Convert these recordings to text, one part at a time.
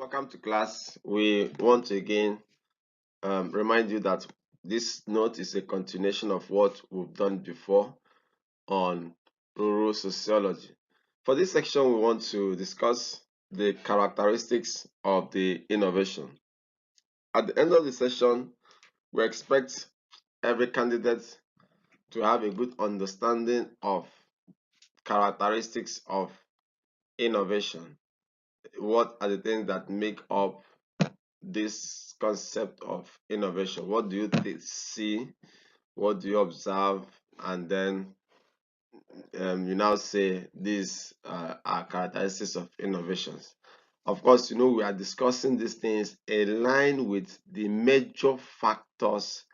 Welcome to class. We want to again remind you that this note is a continuation of what we've done before on rural sociology. For this section, we want to discuss the characteristics of the innovation. At the end of the session, we expect every candidate to have a good understanding of characteristics of innovation. What are the things that make up this concept of innovation? What do you see? What do you observe? And then you now say these are characteristics of innovations. Of course, we are discussing these things in line with the major factors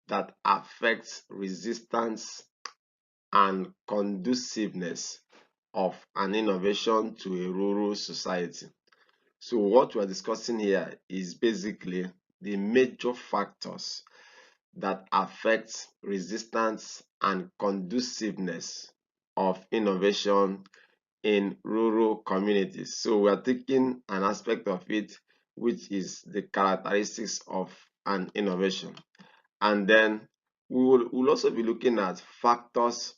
that affect resistance and conduciveness of an innovation to a rural society. So what we're discussing here is basically the major factors that affect resistance and conduciveness of innovation in rural communities. So we are taking an aspect of it, which is the characteristics of an innovation. And then we'll also be looking at factors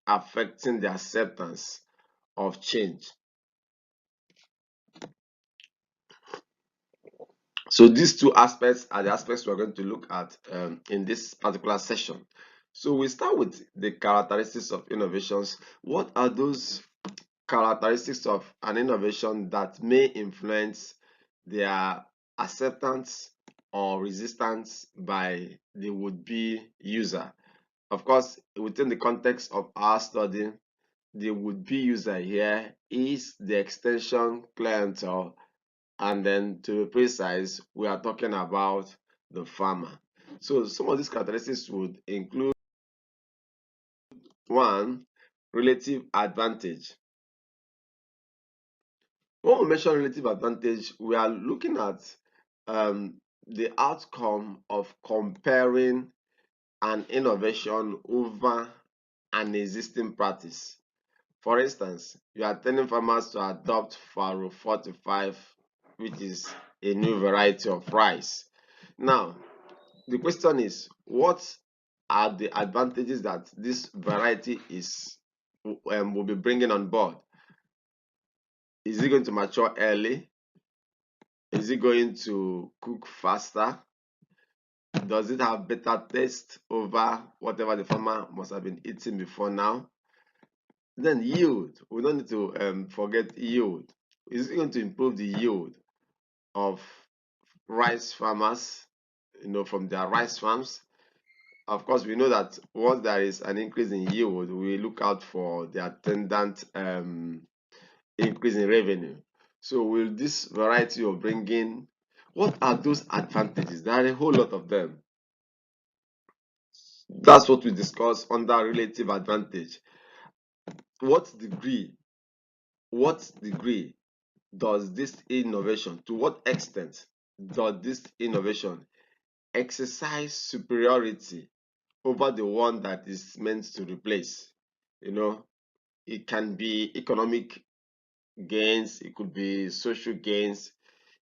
affecting the acceptance of change. So these two aspects are the aspects we're going to look at in this particular session. So we start with the characteristics of innovations. What are those characteristics of an innovation that may influence their acceptance or resistance by the would-be user? Of course, within the context of our study, the would-be user here is the extension clientele, and then to be precise, we are talking about the farmer. So some of these characteristics would include: one, relative advantage. When we mention relative advantage, we are looking at the outcome of comparing an innovation over an existing practice. For instance, you are telling farmers to adopt Faro 45, which is a new variety of rice. Now, the question is, what are the advantages that this variety will be bringing on board? Is it going to mature early? Is it going to cook faster? Does it have better taste over whatever the farmer must have been eating before now? Then yield. We don't need to forget yield. Is it going to improve the yield of rice farmers, from their rice farms? Of course, we know that once there is an increase in yield, we look out for the attendant increase in revenue. So will this variety of bringing, what are those advantages? There are a whole lot of them. That's what we discuss under relative advantage. What degree does this innovation, to what extent does this innovation exercise superiority over the one that is meant to replace? It can be economic gains, it could be social gains,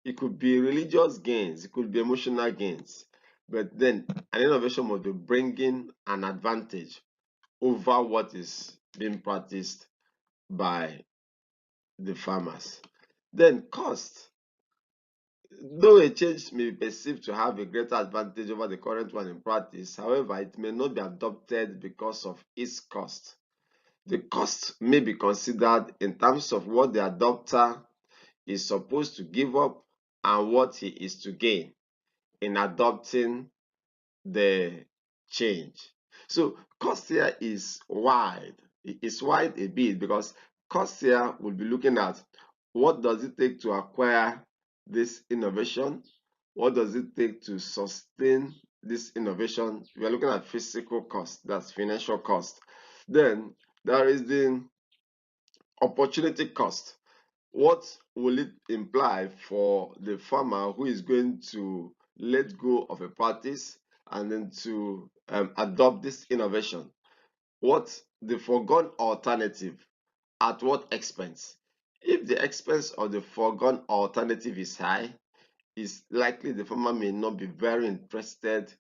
it could be religious gains, it could be emotional gains. But then an innovation must be bringing an advantage over what is being practiced by the farmers. Then cost. Though a change may be perceived to have a greater advantage over the current one in practice, however, it may not be adopted because of its cost. The cost may be considered in terms of what the adopter is supposed to give up and what he is to gain in adopting the change. So cost here is wide. It is wide a bit because cost here will be looking at what does it take to acquire this innovation? What does it take to sustain this innovation? We are looking at physical cost, that's financial cost. Then there is the opportunity cost. What will it imply for the farmer who is going to let go of a practice and then to adopt this innovation? What the foregone alternative? At what expense? If the expense of the foregone alternative is high, it's likely the farmer may not be very interested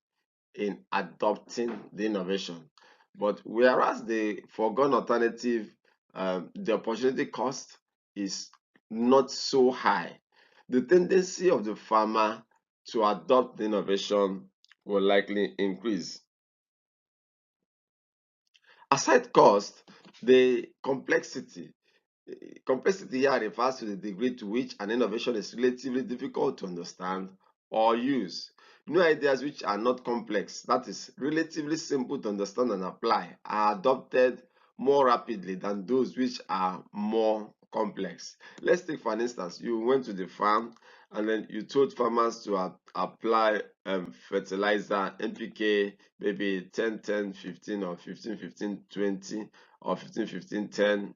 in adopting the innovation. But whereas the foregone alternative, the opportunity cost is not so high, the tendency of the farmer to adopt the innovation will likely increase. Aside cost, the complexity here refers to the degree to which an innovation is relatively difficult to understand or use. New ideas which are not complex, that is, relatively simple to understand and apply, are adopted more rapidly than those which are more complex. Let's take for an instance, you went to the farm and then you told farmers to apply fertilizer, NPK, maybe 10, 10, 15 or 15, 15, 20 or 15, 15, 10,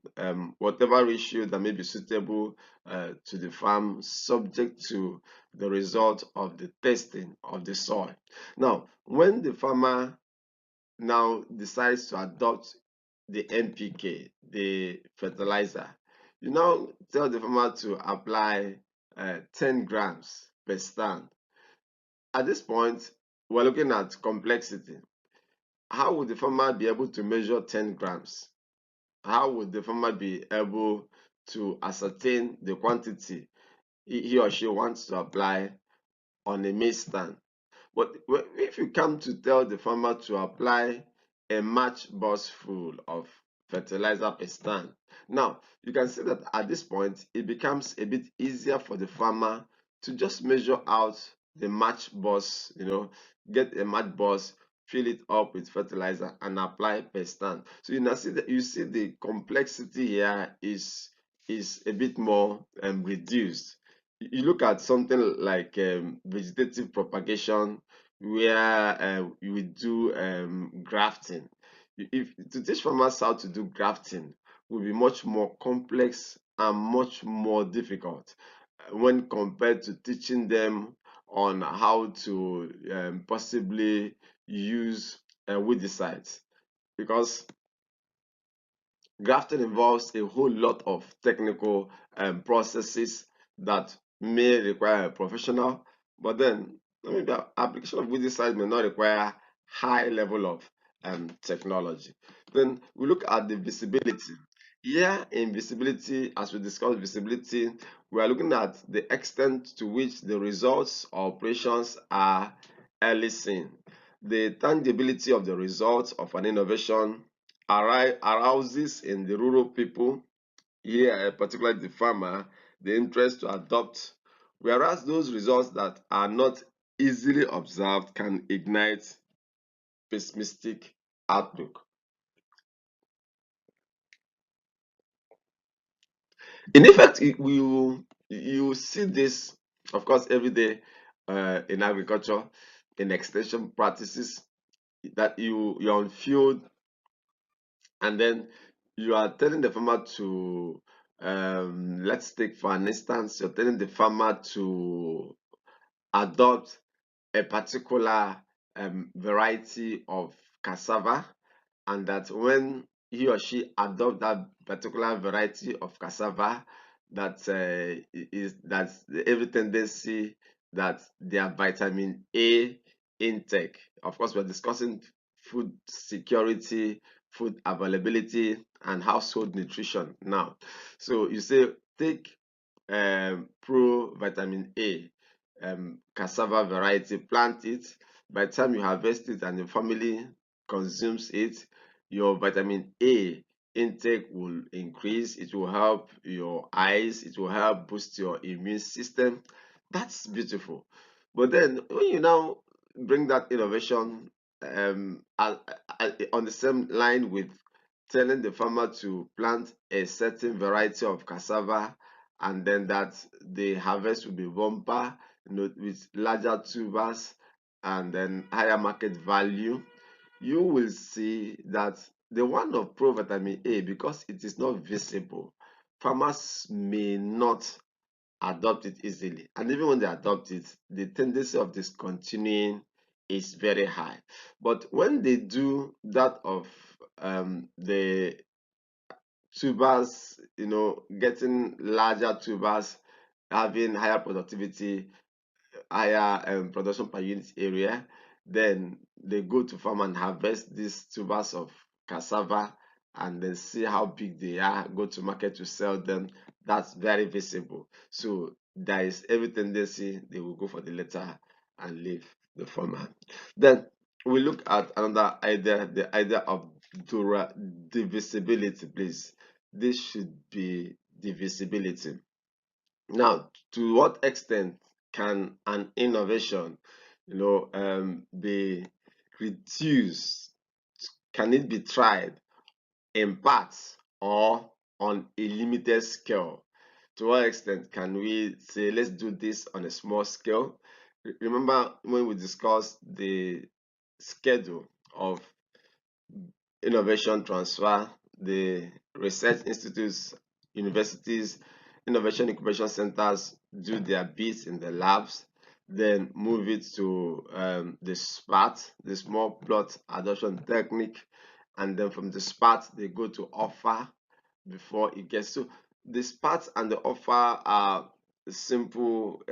whatever ratio that may be suitable to the farm, subject to the result of the testing of the soil. Now, when the farmer now decides to adopt the NPK, the fertilizer, you now tell the farmer to apply 10 grams per stand. At this point, we're looking at complexity. How would the farmer be able to measure 10 grams? How would the farmer be able to ascertain the quantity he or she wants to apply on a maize stand? But if you come to tell the farmer to apply a match box full of fertilizer per stand, now you can see that at this point it becomes a bit easier for the farmer to just measure out the match box, get a match box, fill it up with fertilizer and apply per stand. So you now see that you see the complexity here is a bit more reduced. You look at something like vegetative propagation, where you will do grafting. If to teach farmers how to do grafting will be much more complex and much more difficult when compared to teaching them on how to possibly use weedicides, because grafting involves a whole lot of technical processes that may require a professional, but then the application of weedicide may not require high level of technology. Then we look at the visibility. Here in visibility, as we discussed visibility, we are looking at the extent to which the results or operations are early seen. The tangibility of the results of an innovation arouses in the rural people, here particularly the farmer, the interest to adopt, whereas those results that are not easily observed can ignite pessimistic outlook. In effect, you see this, of course, every day in agriculture, in extension practices, that you're on field and then you are telling the farmer to let's take for an instance, you're telling the farmer to adopt a particular variety of cassava, and that when he or she adopt that particular variety of cassava, that is that's every tendency that their vitamin A intake. Of course, we're discussing food security, food availability, and household nutrition now. So you say take pro vitamin A cassava variety, plant it. By the time you harvest it and your family consumes it, your vitamin A intake will increase. It will help your eyes, it will help boost your immune system. That's beautiful. But then when you now bring that innovation on the same line with telling the farmer to plant a certain variety of cassava, and then that the harvest will be bumper, with larger tubers and then higher market value, you will see that the one of provitamin A, because it is not visible, farmers may not adopt it easily. And even when they adopt it, the tendency of discontinuing is very high. But when they do that of the tubers, getting larger tubers, having higher productivity, higher production per unit area. Then they go to farm and harvest these tubers of cassava and then see how big they are, go to market to sell them. That's very visible. So there is every tendency they will go for the latter and leave the former. Then we look at another idea, the idea of divisibility, please. This should be divisibility. Now, to what extent can an innovation, be reduced? Can it be tried in parts or on a limited scale? To what extent can we say, let's do this on a small scale? Remember when we discussed the schedule of innovation transfer, the research institutes, universities, innovation incubation centers do their bits in the labs, then move it to the SPAT, the small plot adoption technique, and then from the SPAT they go to offer before it gets to the SPAT and the offer are simple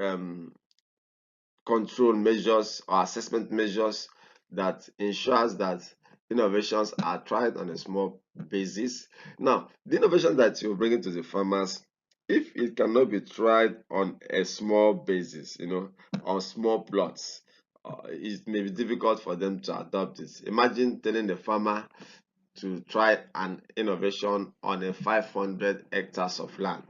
control measures or assessment measures that ensures that innovations are tried on a small basis. Now, the innovation that you bring into the farmers, if it cannot be tried on a small basis, on small plots, it may be difficult for them to adopt it. Imagine telling the farmer to try an innovation on a 500 hectares of land.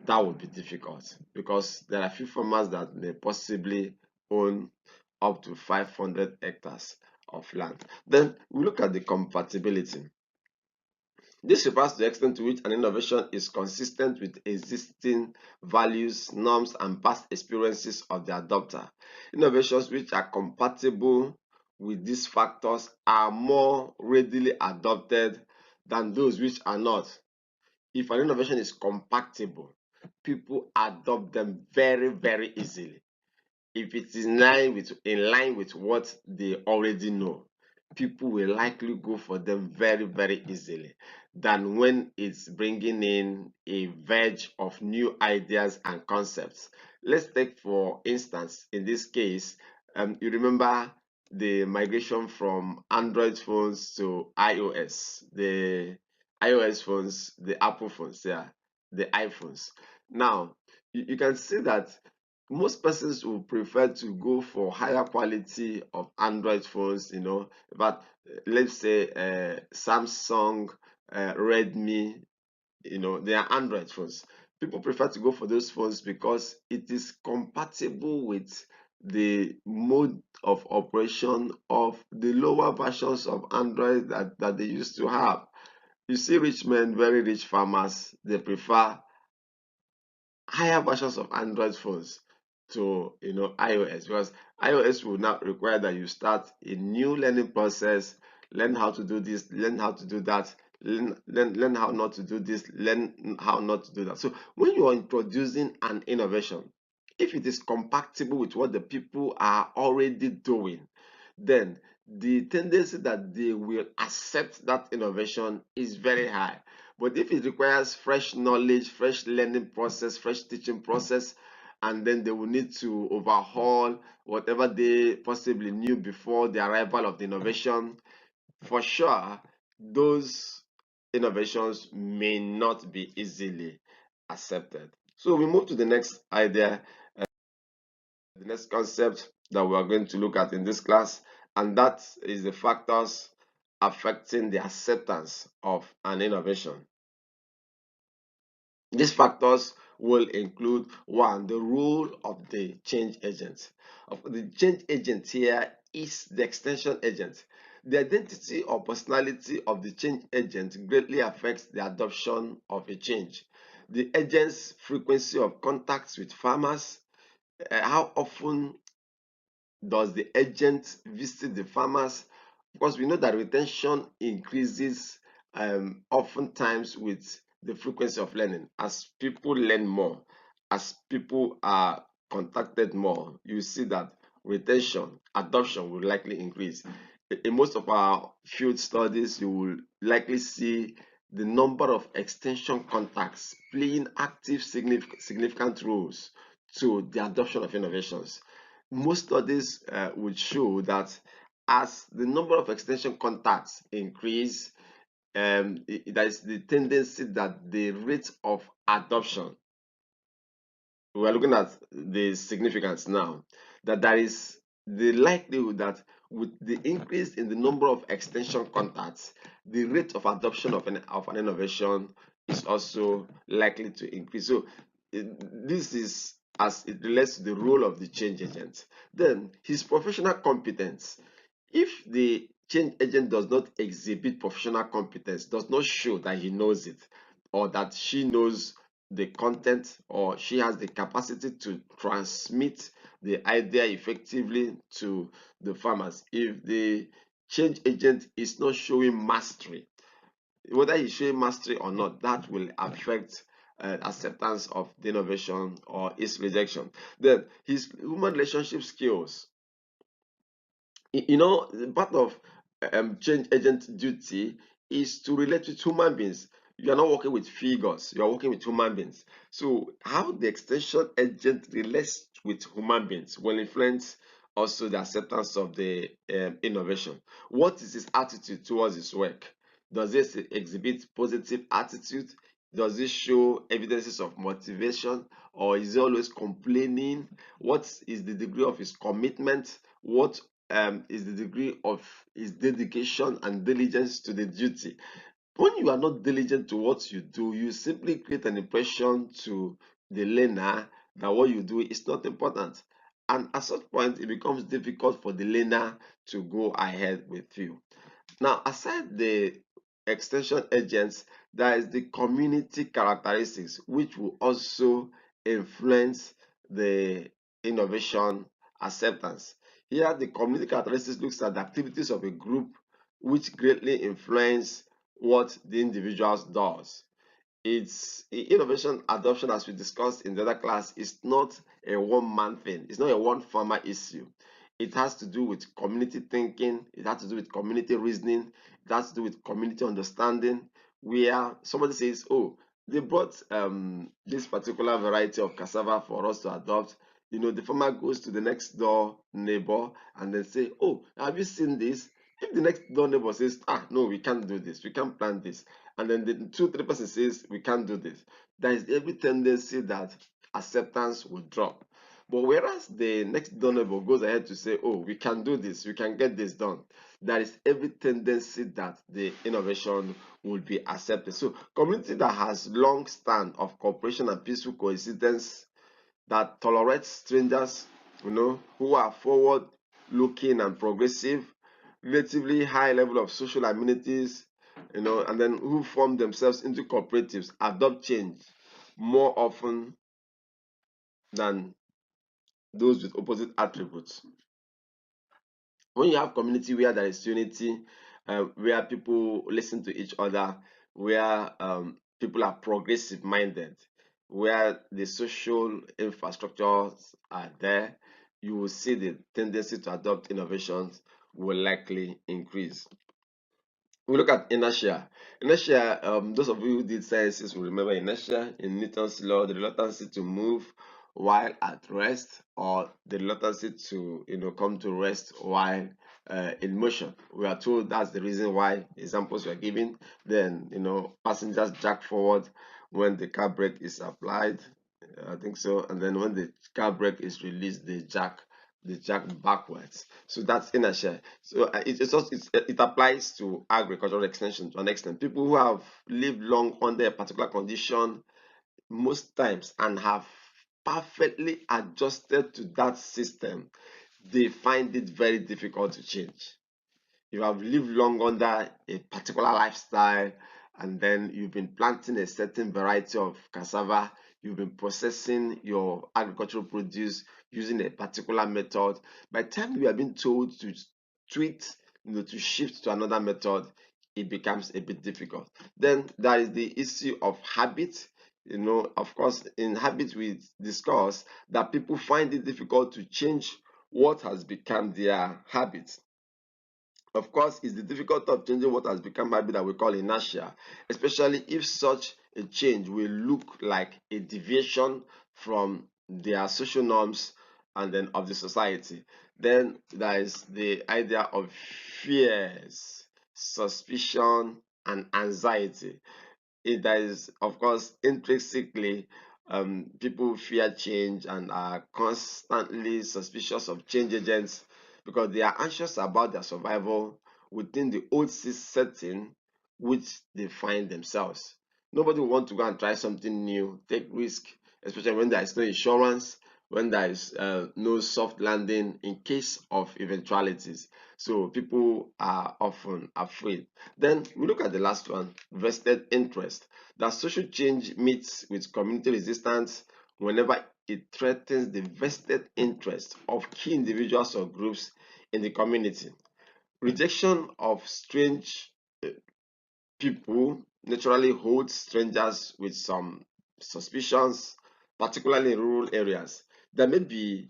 That would be difficult because there are few farmers that may possibly own up to 500 hectares of land. Then we look at the compatibility. This refers to the extent to which an innovation is consistent with existing values, norms, and past experiences of the adopter. Innovations which are compatible with these factors are more readily adopted than those which are not. If an innovation is compatible, people adopt them very, very easily. If it is in line with what they already know, people will likely go for them very, very easily than when it's bringing in a verge of new ideas and concepts. Let's take, for instance, in this case, you remember the migration from Android phones to iOS, the iOS phones, the Apple phones, yeah, the iPhones. Now, you can see that most persons will prefer to go for higher quality of Android phones, but let's say Samsung, Redmi, they are Android phones. People prefer to go for those phones because it is compatible with the mode of operation of the lower versions of Android that they used to have. You see rich men, very rich farmers, they prefer higher versions of Android phones to iOS, because iOS will now require that you start a new learning process, learn how to do this, learn how to do that, learn how not to do this, learn how not to do that. So when you are introducing an innovation, if it is compatible with what the people are already doing, then the tendency that they will accept that innovation is very high. But if it requires fresh knowledge, fresh learning process, fresh teaching process, and then they will need to overhaul whatever they possibly knew before the arrival of the innovation, for sure, those innovations may not be easily accepted. So we move to the next idea, the next concept that we are going to look at in this class, and that is the factors affecting the acceptance of an innovation. These factors will include: one, the role of the change agent. The change agent here is the extension agent. The identity or personality of the change agent greatly affects the adoption of a change. The agent's frequency of contacts with farmers, how often does the agent visit the farmers? Because we know that retention increases oftentimes with the frequency of learning. As people learn more, as people are contacted more, you see that retention, adoption will likely increase. In most of our field studies, you will likely see the number of extension contacts playing active significant roles to the adoption of innovations. Most studies would show that as the number of extension contacts increase, there is the tendency that the rate of adoption, we are looking at the significance now, that there is the likelihood that with the increase in the number of extension contacts, the rate of adoption of an innovation is also likely to increase. So this is as it relates to the role of the change agent. Then his professional competence. If the change agent does not exhibit professional competence, does not show that he knows it or that she knows the content or she has the capacity to transmit the idea effectively to the farmers, if the change agent is not showing mastery, whether he's showing mastery or not, that will affect acceptance of the innovation or its rejection. Then his human relationship skills. Part of change agent duty is to relate with human beings. You are not working with figures, you are working with human beings. So how the extension agent relates with human beings will influence also the acceptance of the innovation. What is his attitude towards his work? Does this exhibit positive attitude? Does it show evidences of motivation, or is he always complaining? What is the degree of his commitment? What is the degree of his dedication and diligence to the duty? When you are not diligent to what you do, you simply create an impression to the learner that what you do is not important. And at such point, it becomes difficult for the learner to go ahead with you. Now, aside the extension agents, there is the community characteristics, which will also influence the innovation acceptance. Here, the community characteristics looks at the activities of a group which greatly influence what the individuals does. It's innovation adoption, as we discussed in the other class, is not a one-man thing. It's not a one-farmer issue. It has to do with community thinking. It has to do with community reasoning. It has to do with community understanding. Where somebody says, "Oh, they brought this particular variety of cassava for us to adopt." The farmer goes to the next door neighbor and then say, "Oh, have you seen this?" If the next door neighbor says, "Ah, no, we can't do this. We can't plant this," and then the two, 3 person says, "We can't do this," there is every tendency that acceptance will drop. But whereas the next door neighbor goes ahead to say, "Oh, we can do this, we can get this done," there is every tendency that the innovation will be accepted. So community that has long stand of cooperation and peaceful coexistence, that tolerates strangers, who are forward looking and progressive, relatively high level of social amenities, and then who form themselves into cooperatives, adopt change more often than those with opposite attributes. When you have community where there is unity, where people listen to each other, where people are progressive minded, where the social infrastructures are there, you will see the tendency to adopt innovations will likely increase. We look at inertia. Inertia, those of you who did sciences will remember inertia in Newton's law, the reluctancy to move while at rest, or the reluctancy to come to rest while in motion. We are told that's the reason why examples were given. Then passengers jack forward when the car brake is applied, I think so, and then when the car brake is released, the jack backwards. So that's inertia. So it applies to agricultural extension to an extent. People who have lived long under a particular condition most times and have perfectly adjusted to that system, they find it very difficult to change. You have lived long under a particular lifestyle, and then you've been planting a certain variety of cassava, you've been processing your agricultural produce using a particular method. By the time you have been told to tweak, to shift to another method, it becomes a bit difficult. Then there is the issue of habit. Of course, in habit, we discuss that people find it difficult to change what has become their habit. Of course, it's the difficulty of changing what has become habit that we call inertia, especially if such a change will look like a deviation from their social norms and then of the society. Then there is the idea of fears, suspicion, and anxiety. That is, of course, intrinsically, people fear change and are constantly suspicious of change agents because they are anxious about their survival within the old setting which they find themselves. Nobody will want to go and try something new, take risk, especially when there is no insurance, when there is no soft landing in case of eventualities. So people are often afraid. Then we look at the last one, vested interest. That social change meets with community resistance whenever it threatens the vested interest of key individuals or groups in the community. Rejection of strange people naturally hold strangers with some suspicions, particularly in rural areas. There may be,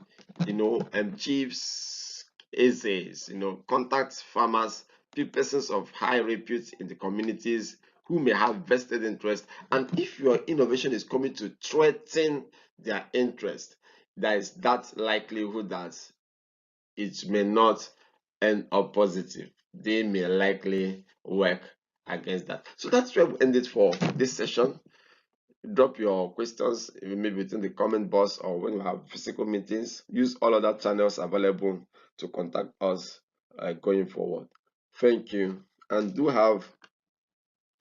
chiefs, AZs, contact farmers, persons of high repute in the communities who may have vested interest. And if your innovation is coming to threaten their interest, there is that likelihood that it may not end up positive. They may likely work against that. So that's where we end it for this session. Drop your questions maybe within the comment box or when we have physical meetings. Use all other channels available to contact us going forward. Thank you, and do have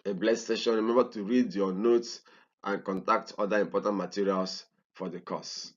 a blessed session. Remember to read your notes and contact other important materials for the course.